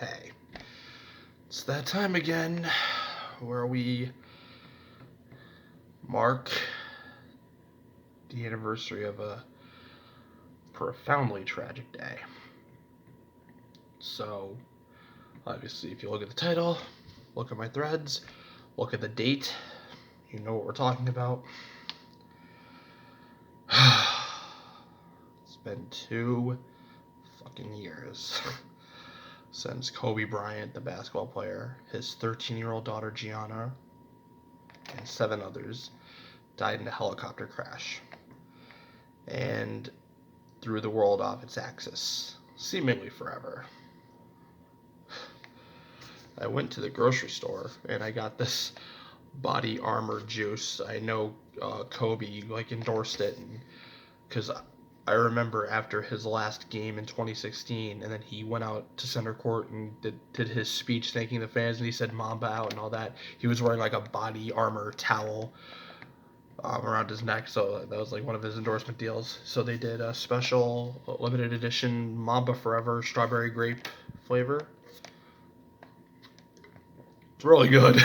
Hey, it's that time again where we mark the anniversary of a profoundly tragic day. So, obviously, if you look at the title, look at my threads, look at the date, you know what we're talking about. It's been 2 fucking years since Kobe Bryant, the basketball player, his 13-year-old daughter Gianna, and 7 others died in a helicopter crash and threw the world off its axis, seemingly forever. I went to the grocery store and I got this body armor juice. I know Kobe endorsed it because I remember after his last game in 2016, and then he went out to center court and did his speech thanking the fans, and he said Mamba out and all that. He was wearing a body armor towel around his neck, so that was one of his endorsement deals. So they did a special limited edition Mamba Forever strawberry grape flavor. It's really good.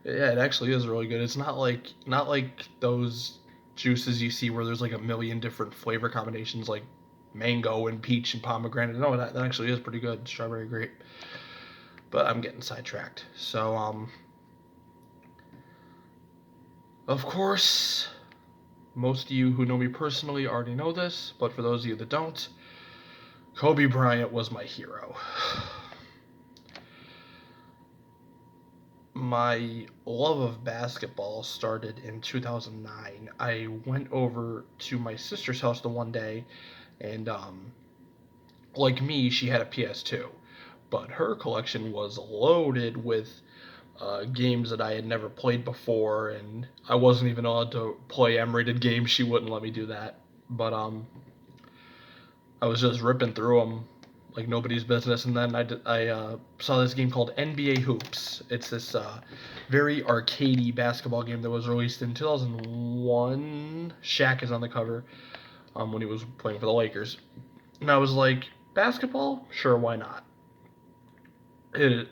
Yeah, it actually is really good. It's not like those juices you see where there's a million different flavor combinations like mango and peach and pomegranate. No, that actually is pretty good, strawberry grape. But I'm getting sidetracked. So of course, most of you who know me personally already know this, but for those of you that don't, Kobe Bryant was my hero. My love of basketball started in 2009. I went over to my sister's house the one day, and like me, she had a PS2, but her collection was loaded with games that I had never played before, and I wasn't even allowed to play M-rated games. She wouldn't let me do that, but I was just ripping through them like nobody's business. And then I saw this game called NBA Hoops. It's this very arcadey basketball game that was released in 2001. Shaq is on the cover when he was playing for the Lakers. And I was like, basketball? Sure, why not? It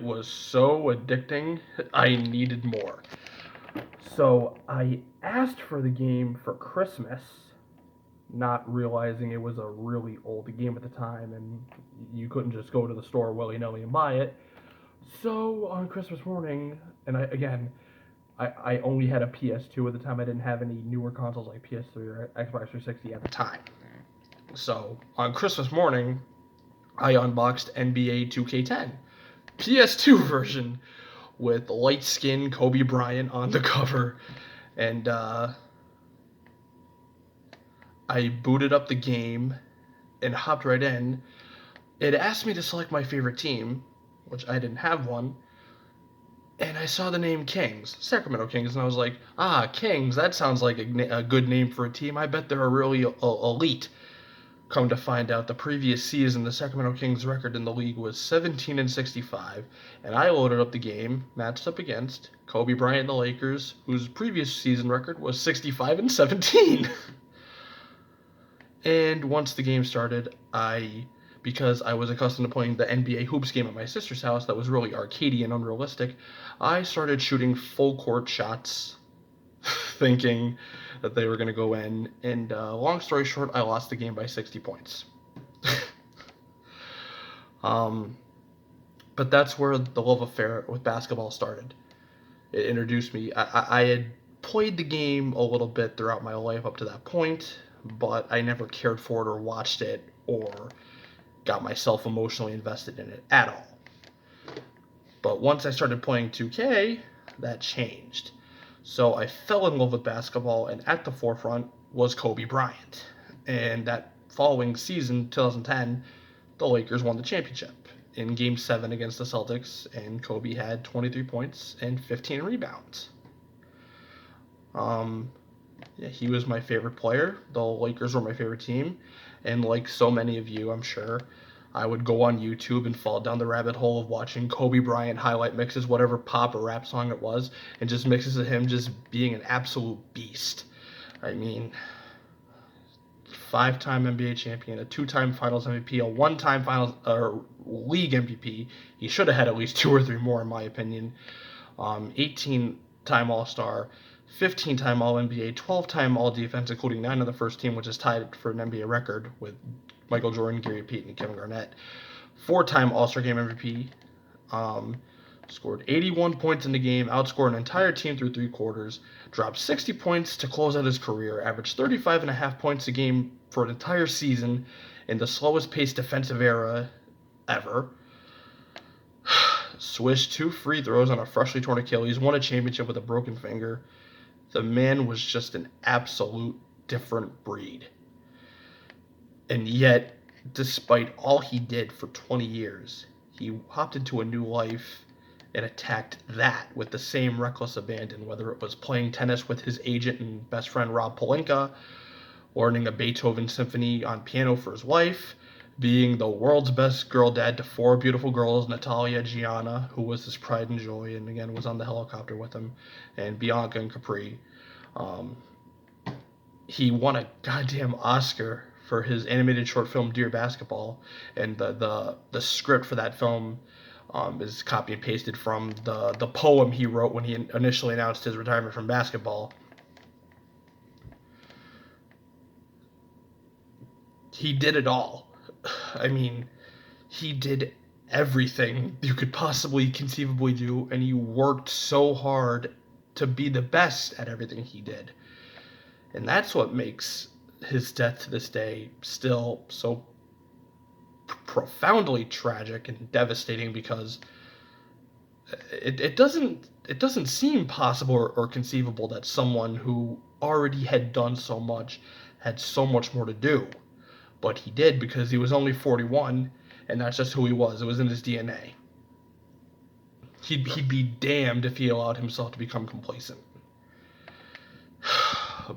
was so addicting, I needed more. So I asked for the game for Christmas, not realizing it was a really old game at the time and you couldn't just go to the store willy-nilly and buy it. So on Christmas morning, and I only had a PS2 at the time. I didn't have any newer consoles like PS3 or Xbox 360 at the time. So on Christmas morning, I unboxed NBA 2K10 PS2 version with light skin Kobe Bryant on the cover, and I booted up the game and hopped right in. It asked me to select my favorite team, which I didn't have one, and I saw the name Kings, Sacramento Kings, and I was like, Kings, that sounds like a good name for a team. I bet they're really elite. Come to find out, the previous season, the Sacramento Kings record in the league was 17-65, and I loaded up the game, matched up against Kobe Bryant and the Lakers, whose previous season record was 65-17. And once the game started, because I was accustomed to playing the NBA Hoops game at my sister's house that was really arcadey and unrealistic, I started shooting full court shots, thinking that they were going to go in. And long story short, I lost the game by 60 points. But that's where the love affair with basketball started. It introduced me. I had played the game a little bit throughout my life up to that point, but I never cared for it or watched it or got myself emotionally invested in it at all. But once I started playing 2K, that changed. So I fell in love with basketball, and at the forefront was Kobe Bryant. And that following season, 2010, the Lakers won the championship in Game 7 against the Celtics, and Kobe had 23 points and 15 rebounds. He was my favorite player. The Lakers were my favorite team. And like so many of you, I'm sure, I would go on YouTube and fall down the rabbit hole of watching Kobe Bryant highlight mixes, whatever pop or rap song it was, and just mixes of him just being an absolute beast. I mean, 5-time NBA champion, a 2-time Finals MVP, a 1-time Finals league MVP. He should have had at least 2 or 3 more, in my opinion. 18-time All-Star, 15-time All-NBA, 12-time All-Defense, including 9 on the first team, which is tied for an NBA record with Michael Jordan, Gary Payton, and Kevin Garnett. 4-time All-Star Game MVP. Scored 81 points in the game, outscored an entire team through 3 quarters, dropped 60 points to close out his career, averaged 35.5 points a game for an entire season in the slowest paced defensive era ever. Swished 2 free throws on a freshly torn Achilles, won a championship with a broken finger. The man was just an absolute different breed. And yet, despite all he did for 20 years, he hopped into a new life and attacked that with the same reckless abandon, whether it was playing tennis with his agent and best friend Rob Pelinka, learning a Beethoven symphony on piano for his wife, being the world's best girl dad to 4 beautiful girls, Natalia, Gianna, who was his pride and joy, and again was on the helicopter with him, and Bianca and Capri. He won a goddamn Oscar for his animated short film Dear Basketball, and the script for that film is copy and pasted from the poem he wrote when he initially announced his retirement from basketball. He did it all. I mean, he did everything you could possibly conceivably do, and he worked so hard to be the best at everything he did. And that's what makes his death to this day still so profoundly tragic and devastating, because it doesn't seem possible or conceivable that someone who already had done so much had so much more to do. But he did, because he was only 41, and that's just who he was. It was in his DNA. He'd be damned if he allowed himself to become complacent.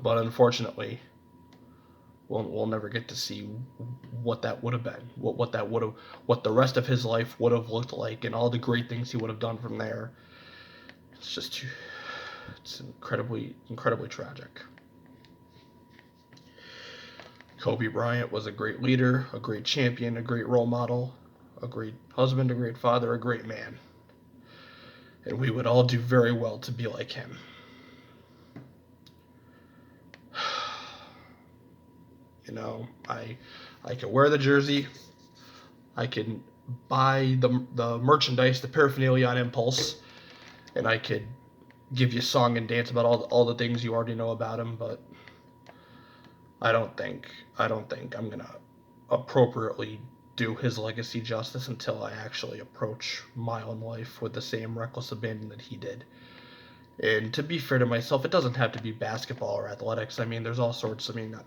But unfortunately, we'll never get to see what that would have been, what the rest of his life would have looked like, and all the great things he would have done from there. It's incredibly tragic. Kobe Bryant was a great leader, a great champion, a great role model, a great husband, a great father, a great man. And we would all do very well to be like him. You know, I could wear the jersey, I can buy the merchandise, the paraphernalia on impulse, and I could give you song and dance about all the things you already know about him, but I don't think I'm gonna appropriately do his legacy justice until I actually approach my own life with the same reckless abandon that he did. And to be fair to myself, it doesn't have to be basketball or athletics. I mean, there's all sorts. I mean,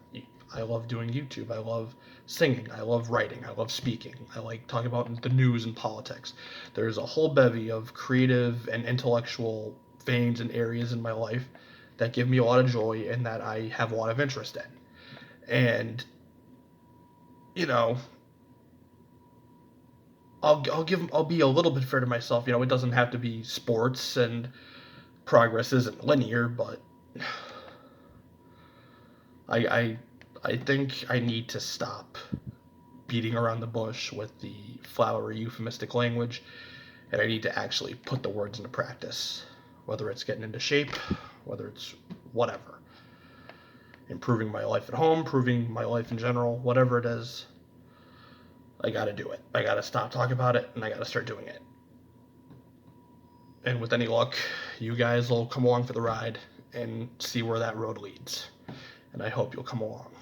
I love doing YouTube. I love singing. I love writing. I love speaking. I like talking about the news and politics. There's a whole bevy of creative and intellectual veins and areas in my life that give me a lot of joy and that I have a lot of interest in. And, you know, I'll be a little bit fair to myself. You know, it doesn't have to be sports, and progress isn't linear, but I think I need to stop beating around the bush with the flowery euphemistic language, and I need to actually put the words into practice, whether it's getting into shape, whether it's whatever. Improving my life at home, improving my life in general, whatever it is, I gotta do it. I gotta stop talking about it, and I gotta start doing it. And with any luck, you guys will come along for the ride and see where that road leads. And I hope you'll come along.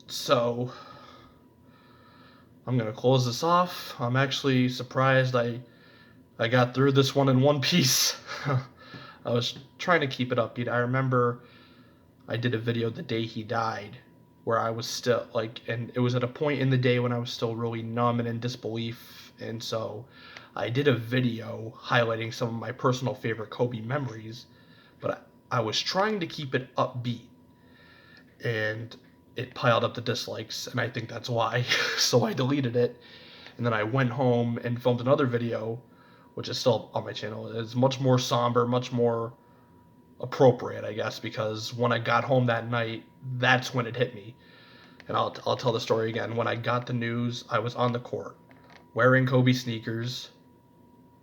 So, I'm gonna close this off. I'm actually surprised I got through this one in one piece. I was trying to keep it upbeat. I remember I did a video the day he died where I was still and it was at a point in the day when I was still really numb and in disbelief, and so I did a video highlighting some of my personal favorite Kobe memories, but I was trying to keep it upbeat, and it piled up the dislikes, and I think that's why. So I deleted it, and then I went home and filmed another video, which is still on my channel. It's much more somber, much more appropriate, I guess, because when I got home that night, that's when it hit me. And I'll tell the story again. When I got the news, I was on the court wearing Kobe sneakers,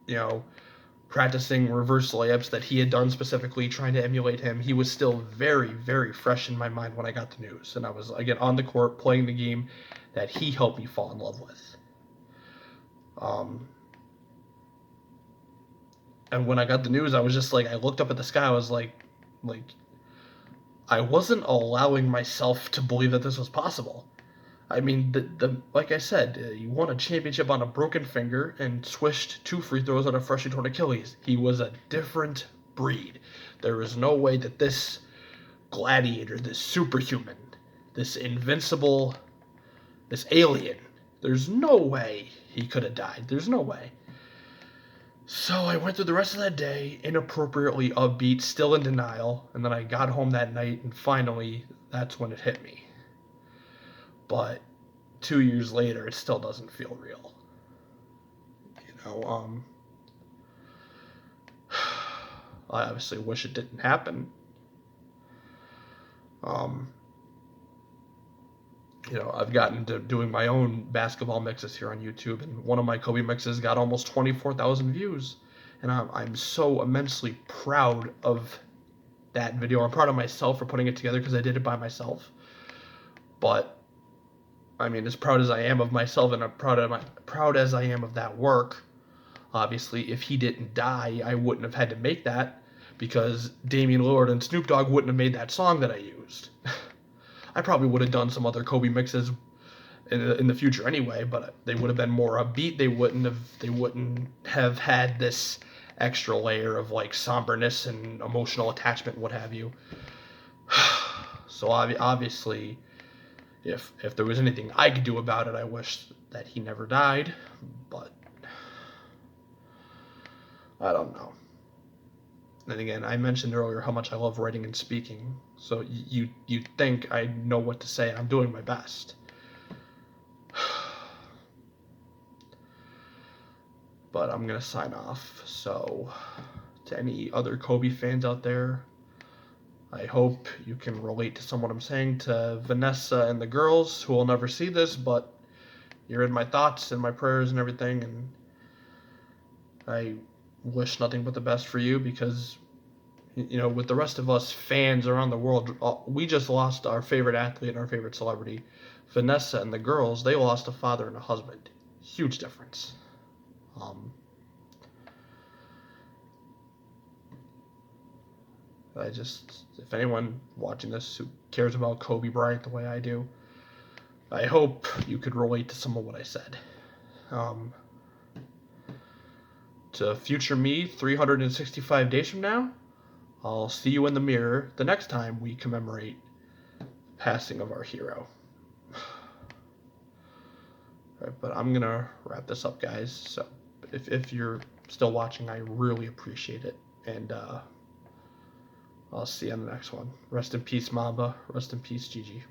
you know, practicing reverse layups that he had done specifically, trying to emulate him. He was still very, very fresh in my mind when I got the news. And I was, again, on the court playing the game that he helped me fall in love with. And when I got the news, I was just like, I looked up at the sky. I was like, I wasn't allowing myself to believe that this was possible. I mean, the like I said, he won a championship on a broken finger and swished 2 free throws on a freshly torn Achilles. He was a different breed. There is no way that this gladiator, this superhuman, this invincible, this alien, there's no way he could have died. There's no way. So I went through the rest of that day inappropriately upbeat, still in denial, and then I got home that night, and finally, that's when it hit me. But 2 years later, it still doesn't feel real. You know, I obviously wish it didn't happen. Um, I've gotten to doing my own basketball mixes here on YouTube, and one of my Kobe mixes got almost 24,000 views. And I'm so immensely proud of that video. I'm proud of myself for putting it together because I did it by myself. But I mean, as proud as I am of myself and proud as I am of that work, obviously, if he didn't die, I wouldn't have had to make that because Damian Lillard and Snoop Dogg wouldn't have made that song that I used. I probably would have done some other Kobe mixes in the future anyway, but they would have been more upbeat. They wouldn't have had this extra layer of like somberness and emotional attachment, what have you. So obviously, if there was anything I could do about it, I wish that he never died, but I don't know. And again, I mentioned earlier how much I love writing and speaking, so you think I know what to say. I'm doing my best. But I'm going to sign off. So, to any other Kobe fans out there, I hope you can relate to some of what I'm saying. To Vanessa and the girls who will never see this, but you're in my thoughts and my prayers and everything. And I wish nothing but the best for you because, with the rest of us fans around the world, we just lost our favorite athlete and our favorite celebrity. Vanessa and the girls, they lost a father and a husband. Huge difference. If anyone watching this who cares about Kobe Bryant the way I do, I hope you could relate to some of what I said. To future me, 365 days from now, I'll see you in the mirror the next time we commemorate the passing of our hero. All right, but I'm going to wrap this up, guys. So if you're still watching, I really appreciate it. And I'll see you on the next one. Rest in peace, Mamba. Rest in peace, Gigi.